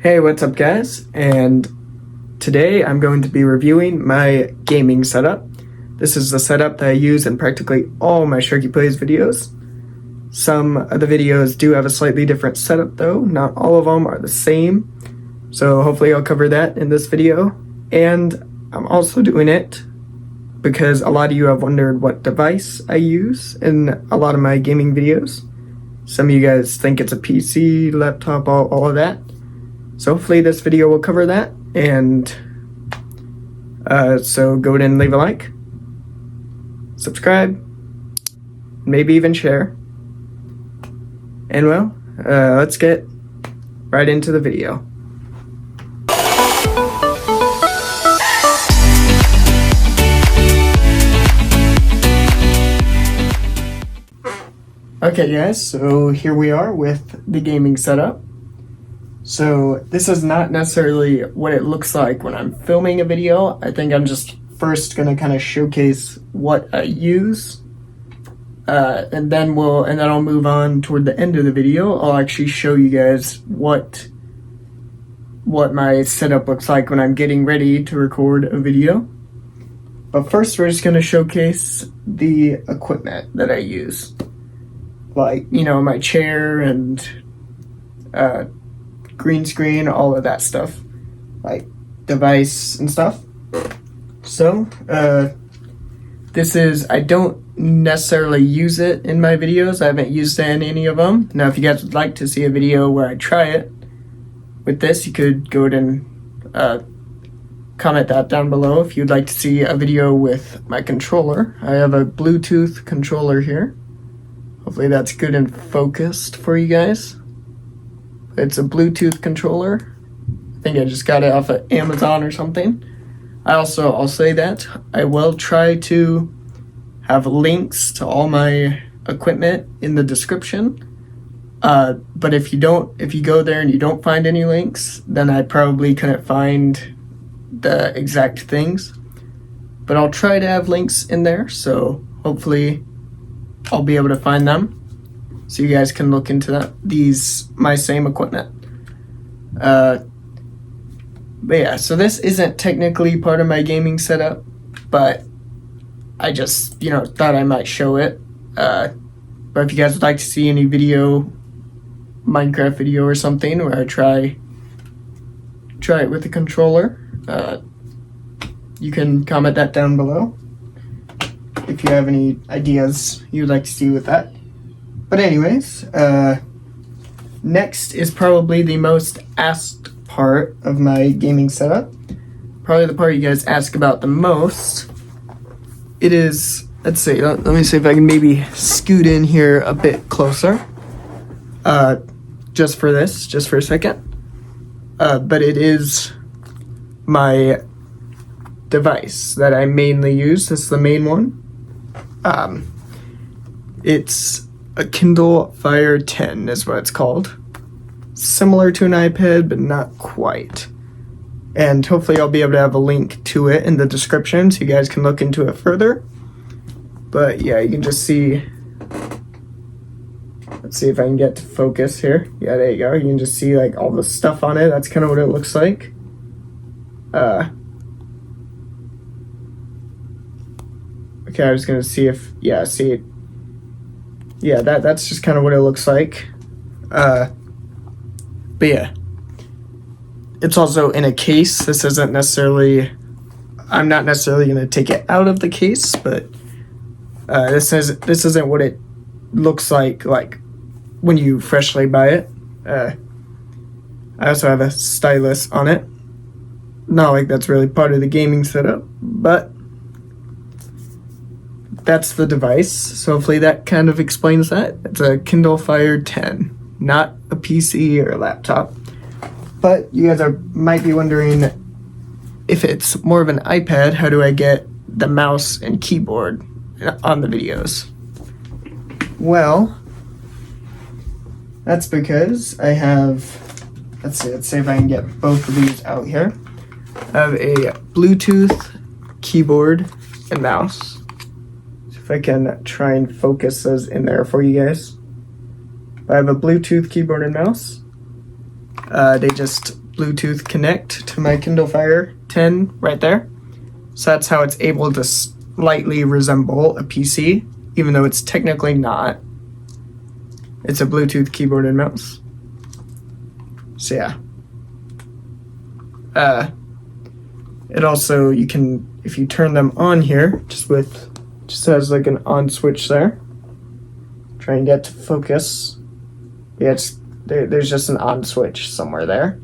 Hey, what's up guys? And today I'm going to be reviewing my gaming setup. This is the setup that I use in practically all my Sharky Plays videos. Some of the videos do have a slightly different setup though, not all of them are the same. So hopefully I'll cover that in this video. And I'm also doing it because a lot of you have wondered what device I use in a lot of my gaming videos. Some of you guys think it's a PC, laptop, all of that. So hopefully this video will cover that, and so go ahead and leave a like, subscribe, maybe even share, and well, let's get right into the video. Okay guys, so here we are with the gaming setup. So this is not necessarily what it looks like when I'm filming a video. I think I'm just first gonna kind of showcase what I use, and then I'll move on toward the end of the video. I'll actually show you guys what my setup looks like when I'm getting ready to record a video. But first, we're just gonna showcase the equipment that I use, like my chair and green screen, all of that stuff, like device and stuff. So I don't necessarily use it in my videos. I haven't used it in any of them. Now if you guys would like to see a video where I try it with this, you could go ahead and comment that down below if you'd like to see a video with my controller. I have a Bluetooth controller here. Hopefully that's good and focused for you guys. It's a Bluetooth controller. I think I just got it off of Amazon or something. I'll say that I will try to have links to all my equipment in the description. But if you go there and you don't find any links, then I probably couldn't find the exact things. But I'll try to have links in there, so hopefully I'll be able to find them, so you guys can look into that. My same equipment. But yeah, so this isn't technically part of my gaming setup, but I just, thought I might show it. But if you guys would like to see any Minecraft video or something where I try it with the controller, you can comment that down below if you have any ideas you'd like to see with that. But anyways, next is probably the most asked part of my gaming setup. Probably the part you guys ask about the most. It is, let me see if I can maybe scoot in here a bit closer. Just for a second. But it is my device that I mainly use. This is the main one. It's a Kindle Fire 10 is what it's called. Similar to an iPad, but not quite. And hopefully I'll be able to have a link to it in the description so you guys can look into it further. But yeah, you can just see. Let's see if I can get to focus here. Yeah, there you go. You can just see like all the stuff on it. That's kind of what it looks like. Okay, I was gonna see if, yeah, see it. Yeah, that's just kind of what it looks like. But yeah, it's also in a case. This isn't necessarily, I'm not necessarily gonna take it out of the case, but this isn't what it looks like when you freshly buy it. I also have a stylus on it. Not like that's really part of the gaming setup, but that's the device. So hopefully that kind of explains that. It's a Kindle Fire 10, not a PC or a laptop. But you guys might be wondering, if it's more of an iPad, how do I get the mouse and keyboard on the videos? Well, that's because I have, let's see if I can get both of these out here. I have a Bluetooth keyboard and mouse. So if I can try and focus those in there for you guys. I have a Bluetooth keyboard and mouse. They just Bluetooth connect to my Kindle Fire 10 right there. So that's how it's able to slightly resemble a PC, even though it's technically not. It's a Bluetooth keyboard and mouse. So yeah. It also, you can, if you turn them on here, just has like an on switch there. Try and get to focus. Yeah, there's just an on switch somewhere there.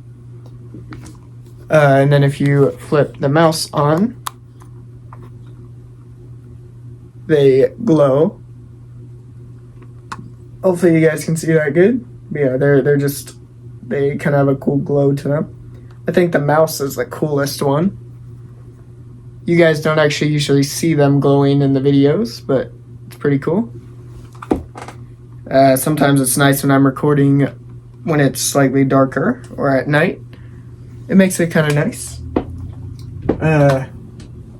And then if you flip the mouse on, they glow. Hopefully you guys can see that good. But yeah, they kind of have a cool glow to them. I think the mouse is the coolest one. You guys don't actually usually see them glowing in the videos, but it's pretty cool. Sometimes it's nice when I'm recording when it's slightly darker or at night. It makes it kind of nice.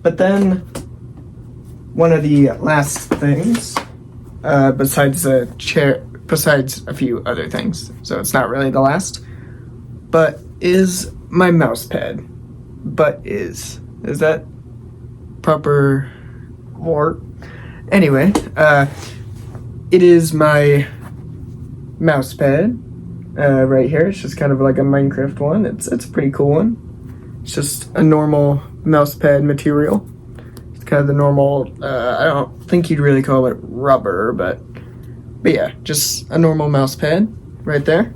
But then one of the last things, besides the chair, besides a few other things, so it's not really the last, but is my mouse pad. But is that proper word? Anyway, it is my mouse pad right here. It's just kind of like a Minecraft one. It's a pretty cool one. It's just a normal mouse pad material. It's kind of the normal, I don't think you'd really call it rubber, but yeah, just a normal mouse pad right there.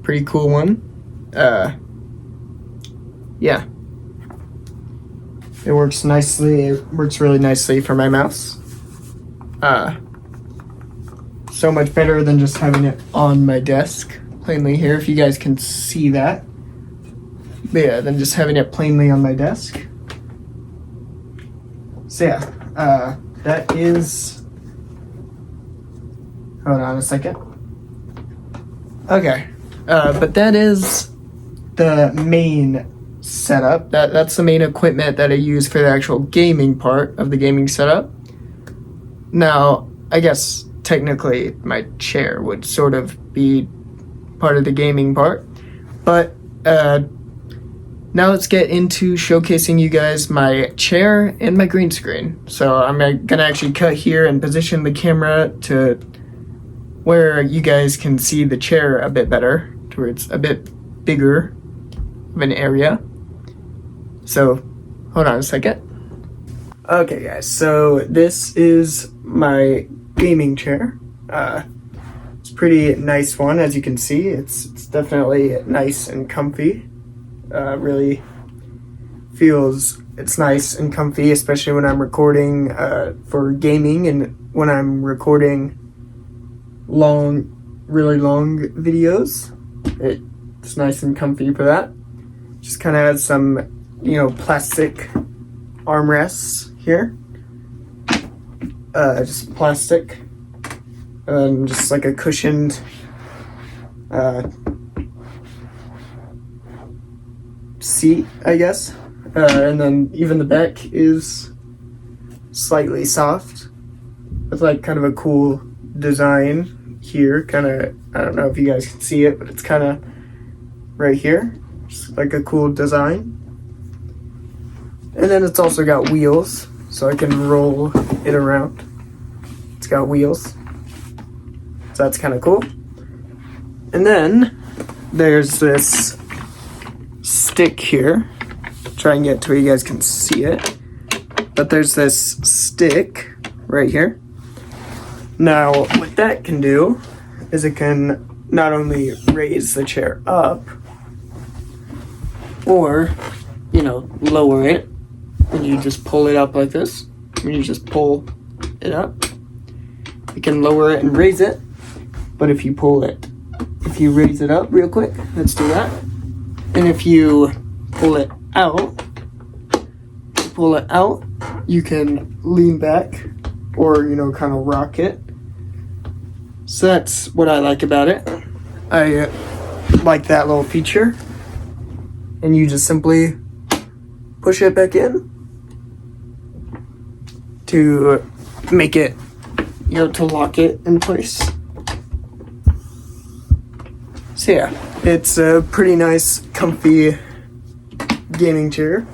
Pretty cool one. Yeah. It works nicely. It works really nicely for my mouse. So much better than just having it on my desk plainly here, if you guys can see that. But yeah, than just having it plainly on my desk. So yeah, that is, hold on a second. Okay, but that is the main setup. That's the main equipment that I use for the actual gaming part of the gaming setup. Now, I guess technically my chair would sort of be part of the gaming part, but now let's get into showcasing you guys my chair and my green screen. So I'm gonna actually cut here and position the camera to where you guys can see the chair a bit better, to where it's a bit bigger of an area. So hold on a second. Okay guys, so this is my gaming chair. It's a pretty nice one, as you can see. It's definitely nice and comfy. Really feels it's nice and comfy, especially when I'm recording for gaming and when I'm recording really long videos. It's nice and comfy for that. Just kind of has some, plastic armrests here. Just plastic. Just like a cushioned seat, I guess. And then even the back is slightly soft with like kind of a cool design here. Kind of, I don't know if you guys can see it, but it's kind of right here. Just like a cool design. And then it's also got wheels, so I can roll it around. It's got wheels. So that's kind of cool. And then there's this stick here. Try and get to where you guys can see it. But there's this stick right here. Now, what that can do is it can not only raise the chair up, or, lower it. And you just pull it up like this. And you just pull it up. You can lower it and raise it. But if you raise it up real quick, let's do that. And if you pull it out, you can lean back or, kind of rock it. So that's what I like about it. I like that little feature. And you just simply push it back in to make it, to lock it in place. So yeah, it's a pretty nice, comfy gaming chair.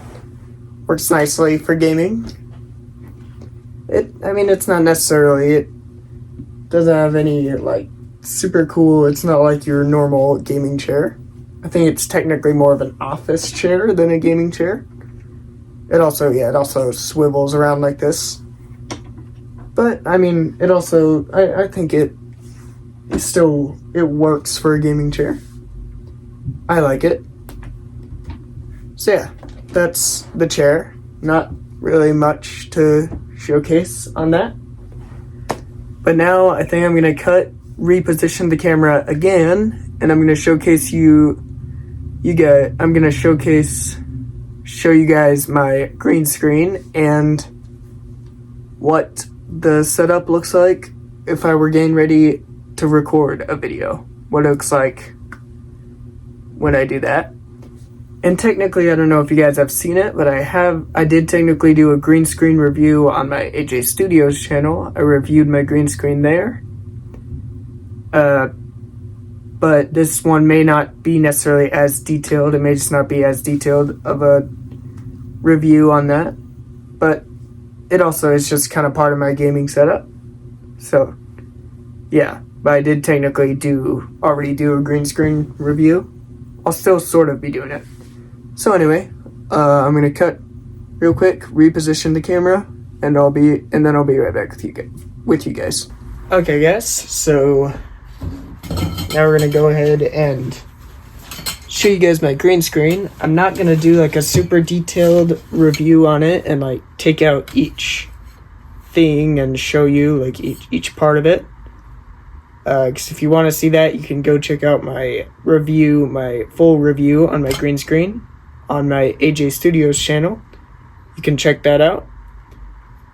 Works nicely for gaming. It's not necessarily, it doesn't have any, like, super cool, it's not like your normal gaming chair. I think it's technically more of an office chair than a gaming chair. It also swivels around like this. But, I mean, it also, I think it works for a gaming chair. I like it. So yeah, that's the chair. Not really much to showcase on that. But now I think I'm gonna reposition the camera again, and I'm gonna showcase I'm gonna show you guys my green screen and what the setup looks like if I were getting ready to record a video. What it looks like when I do that. And technically, I don't know if you guys have seen it, but I did technically do a green screen review on my AJ Studios channel. I reviewed my green screen there. But this one may not be necessarily as detailed. It may just not be as detailed of a review on that. But it also is just kind of part of my gaming setup. So, yeah. But I did technically already do a green screen review. I'll still sort of be doing it. So anyway, I'm gonna cut real quick, reposition the camera, and then I'll be right back with you guys. Okay, guys. So now we're gonna go ahead and show you guys my green screen. I'm not gonna do like a super detailed review on it and like take out each thing and show you like each part of it. Because if you want to see that, you can go check out my full review on my green screen on my AJ Studios channel. You can check that out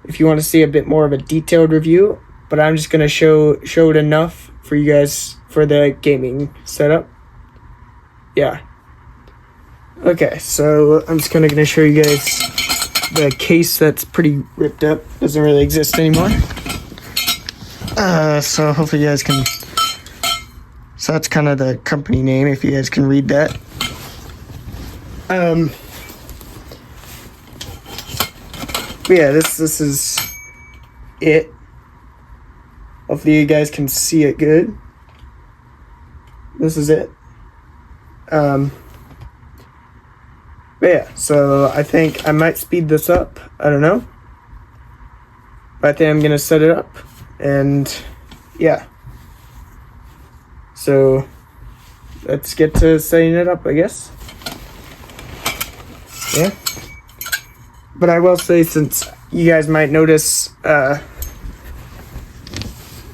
if you want to see a bit more of a detailed review, but I'm just going to show it enough for you guys for the gaming setup. Yeah. Okay, so I'm just going to show you guys the case that's pretty ripped up. Doesn't really exist anymore. So hopefully you guys can, so that's kind of the company name, if you guys can read that. But yeah, this is it. Hopefully you guys can see it good. This is it. But yeah, so I think I might speed this up. I don't know. But I think I'm gonna set it up. And yeah, so let's get to setting it up, I guess. Yeah, but I will say, since you guys might notice, let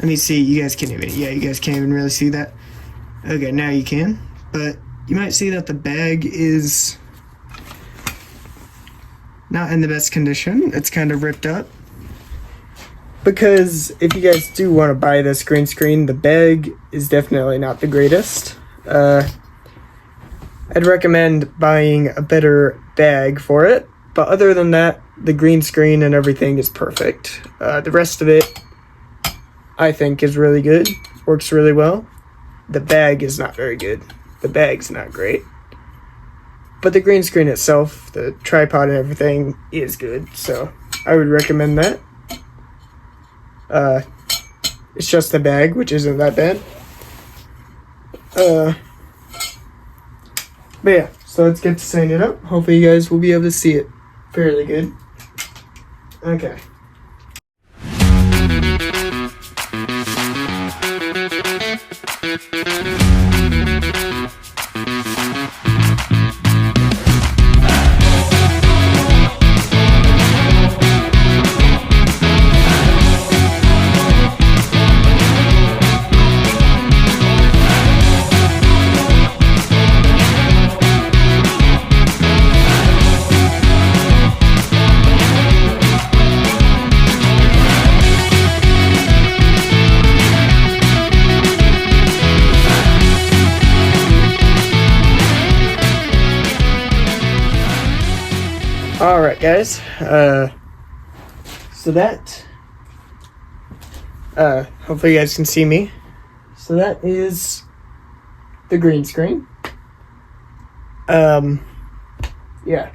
me see, you guys can't even really see that. Okay, now you can, but you might see that the bag is not in the best condition. It's kind of ripped up. Because if you guys do want to buy this green screen, the bag is definitely not the greatest. I'd recommend buying a better bag for it. But other than that, the green screen and everything is perfect. The rest of it, I think, is really good. Works really well. The bag is not very good. The bag's not great. But the green screen itself, the tripod and everything, is good. So I would recommend that. It's just the bag, which isn't that bad. But yeah, so let's get to setting it up. Hopefully you guys will be able to see it fairly good. Okay. Alright guys, so that, hopefully you guys can see me. So that is the green screen. Yeah.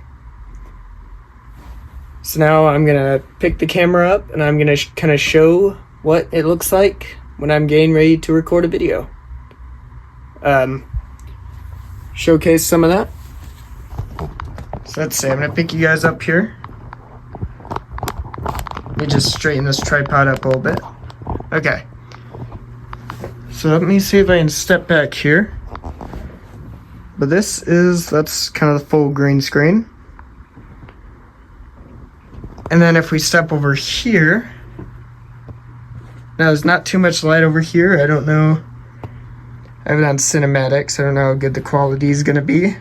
So now I'm gonna pick the camera up and I'm gonna kind of show what it looks like when I'm getting ready to record a video. Showcase some of that. So let's see, I'm gonna pick you guys up here. Let me just straighten this tripod up a little bit. Okay. So let me see if I can step back here. But that's kind of the full green screen. And then if we step over here, now there's not too much light over here. I don't know. I have it on cinematics. I don't know how good the quality is gonna be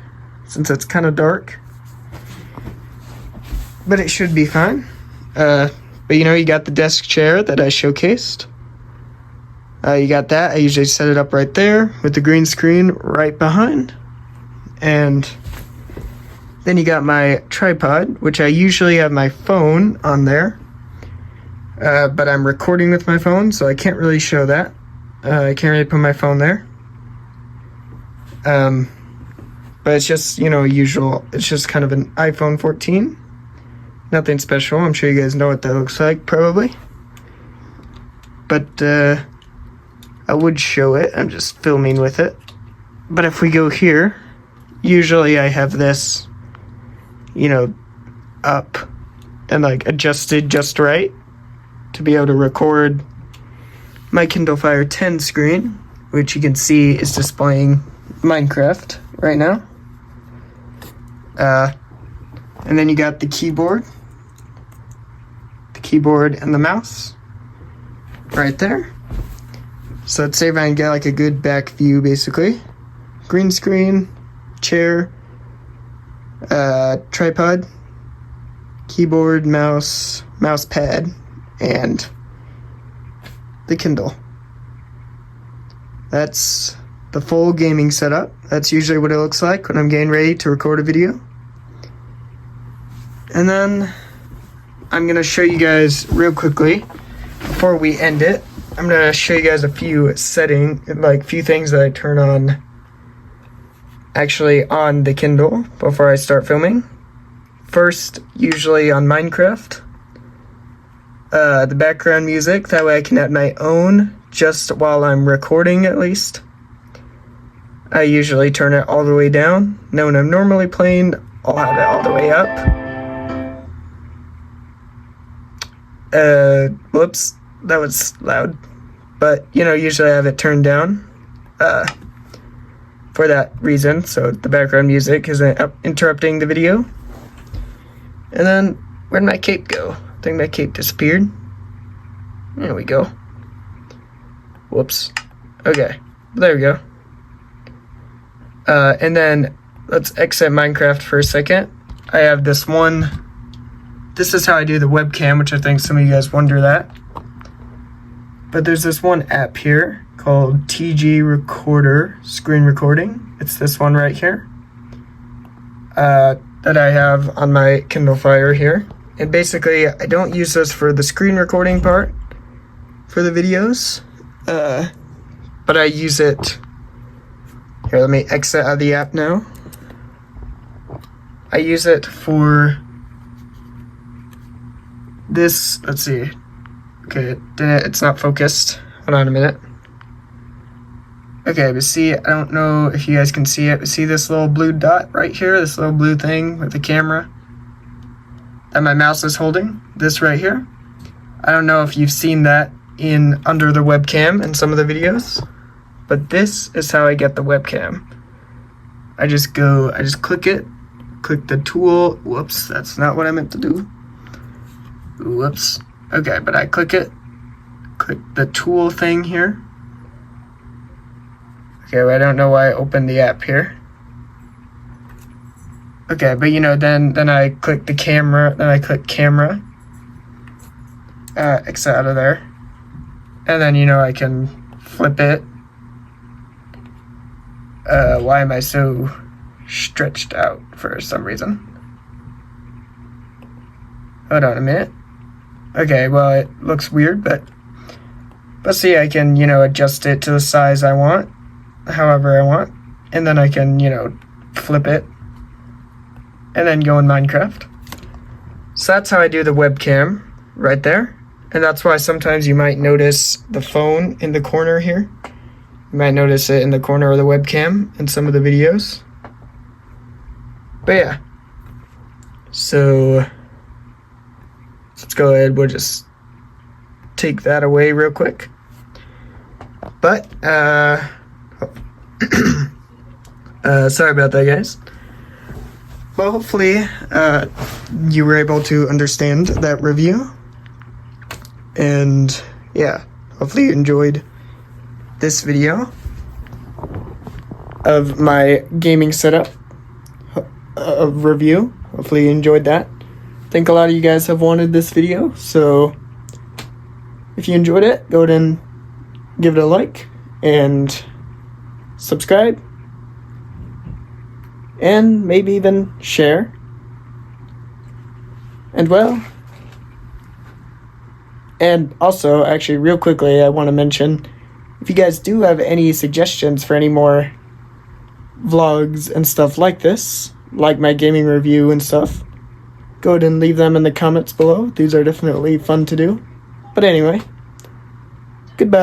since it's kind of dark. But it should be fine. But you know, you got the desk chair that I showcased. You got that. I usually set it up right there with the green screen right behind. And then you got my tripod, which I usually have my phone on there. But I'm recording with my phone, so I can't really show that. I can't really put my phone there. But it's just, you know, usual. It's just kind of an iPhone 14. Nothing special. I'm sure you guys know what that looks like, probably. But I would show it. I'm just filming with it. But if we go here, usually I have this, you know, up and like adjusted just right to be able to record my Kindle Fire 10 screen, which you can see is displaying Minecraft right now. And then you got the keyboard and the mouse right there. So let's say if I can get like a good back view, basically. Green screen, chair, tripod, keyboard, mouse pad, and the Kindle. That's the full gaming setup. That's usually what it looks like when I'm getting ready to record a video. And then I'm gonna show you guys real quickly before we end it. I'm gonna show you guys a few few things that I turn on actually on the Kindle before I start filming. First, usually on Minecraft, the background music, that way I can add my own just while I'm recording at least. I usually turn it all the way down. Now when I'm normally playing, I'll have it all the way up. Whoops, that was loud. But, you know, usually I have it turned down for that reason, so the background music isn't interrupting the video. And then, where'd my cape go? I think my cape disappeared. There we go. Whoops. Okay, there we go. And then, let's exit Minecraft for a second. I have this one. This is how I do the webcam, which I think some of you guys wonder that. But there's this one app here called TG Recorder Screen Recording. It's this one right here that I have on my Kindle Fire here. And basically, I don't use this for the screen recording part for the videos, but I use it. Here, let me exit out of the app now. I use it for this. Let's see. Okay, it's not focused. Hold on a minute. Okay, but see, I don't know if you guys can see it, but see this little blue dot right here? This little blue thing with the camera that my mouse is holding? This right here? I don't know if you've seen that under the webcam in some of the videos, but this is how I get the webcam. I just click it, click the tool. Whoops, that's not what I meant to do. Whoops. Okay, but I click it, click the tool thing here. Okay, well, I don't know why I opened the app here. Okay, but you know, then I click the camera, then I click camera, exit out of there, and then, you know, I can flip it. Why am I so stretched out for some reason? Hold on a minute. Okay, well, it looks weird, but see, I can, you know, adjust it to the size I want, however I want. and then I can, you know, flip it and then go in Minecraft. So that's how I do the webcam right there. And that's why sometimes you might notice the phone in the corner here. You might notice it in the corner of the webcam in some of the videos. But yeah. So let's go ahead, we'll just take that away real quick. But, sorry about that, guys. Well, hopefully, you were able to understand that review. And, yeah, hopefully you enjoyed this video of my gaming setup review. Hopefully you enjoyed that. I think a lot of you guys have wanted this video, so if you enjoyed it, go ahead and give it a like and subscribe and maybe even share. And well, and also, actually, real quickly, I want to mention, if you guys do have any suggestions for any more vlogs and stuff like this, like my gaming review and stuff, go ahead and leave them in the comments below. These are definitely fun to do. But anyway, goodbye.